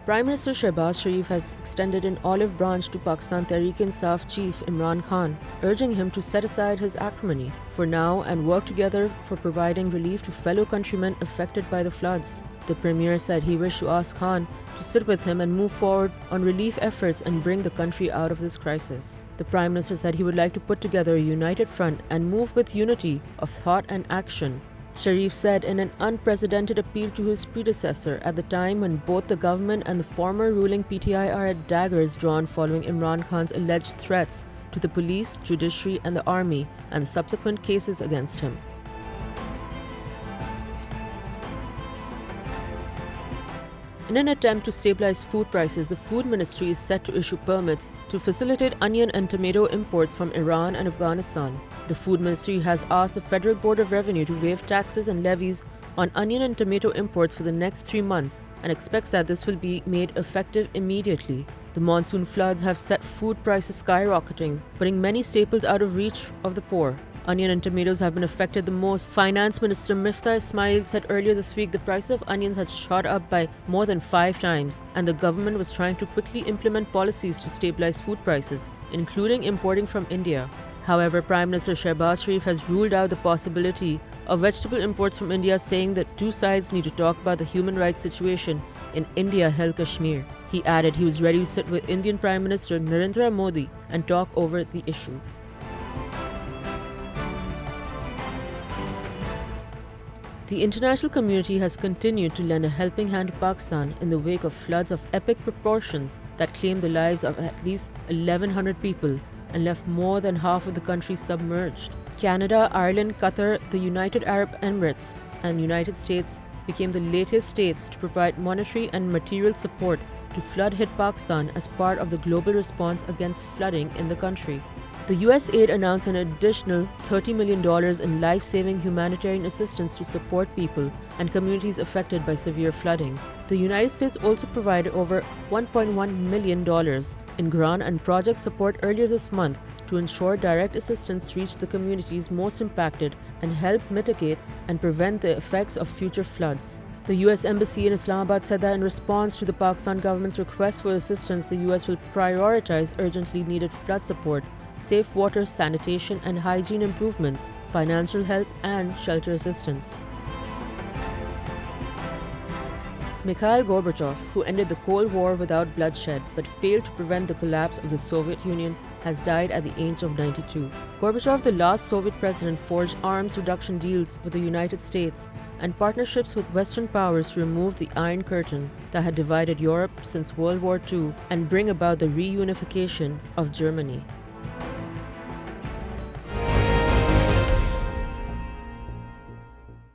Prime Minister Shehbaz Sharif has extended an olive branch to Pakistan Tehreek-e-Insaf chief Imran Khan, urging him to set aside his acrimony for now and work together for providing relief to fellow countrymen affected by the floods. The Premier said he wished to ask Khan to sit with him and move forward on relief efforts and bring the country out of this crisis. The Prime Minister said he would like to put together a united front and move with unity of thought and action. Sharif said in an unprecedented appeal to his predecessor at the time when both the government and the former ruling PTI are at daggers drawn following Imran Khan's alleged threats to the police, judiciary and the army and the subsequent cases against him. In an attempt to stabilize food prices, the Food Ministry is set to issue permits to facilitate onion and tomato imports from Iran and Afghanistan. The Food Ministry has asked the Federal Board of Revenue to waive taxes and levies on onion and tomato imports for the next 3 months and expects that this will be made effective immediately. The monsoon floods have set food prices skyrocketing, putting many staples out of reach of the poor. Onion and tomatoes have been affected the most. Finance Minister Miftah Ismail said earlier this week the price of onions had shot up by more than 5 times and the government was trying to quickly implement policies to stabilize food prices, including importing from India. However, Prime Minister Shehbaz Sharif has ruled out the possibility of vegetable imports from India, saying that two sides need to talk about the human rights situation in India-held Kashmir. He added he was ready to sit with Indian Prime Minister Narendra Modi and talk over the issue. The international community has continued to lend a helping hand to Pakistan in the wake of floods of epic proportions that claimed the lives of at least 1,100 people and left more than half of the country submerged. Canada, Ireland, Qatar, the United Arab Emirates, and United States became the latest states to provide monetary and material support to flood-hit Pakistan as part of the global response against flooding in the country. The US aid announced an additional $30 million in life-saving humanitarian assistance to support people and communities affected by severe flooding. The United States also provided over $1.1 million in grant and project support earlier this month to ensure direct assistance reached the communities most impacted and help mitigate and prevent the effects of future floods. The US Embassy in Islamabad said that in response to the Pakistan government's request for assistance, the US will prioritize urgently needed flood support, safe water, sanitation and hygiene improvements, financial help and shelter assistance. Mikhail Gorbachev, who ended the Cold War without bloodshed but failed to prevent the collapse of the Soviet Union, has died at the age of 92. Gorbachev, the last Soviet president, forged arms reduction deals with the United States and partnerships with Western powers to remove the Iron Curtain that had divided Europe since World War II and bring about the reunification of Germany.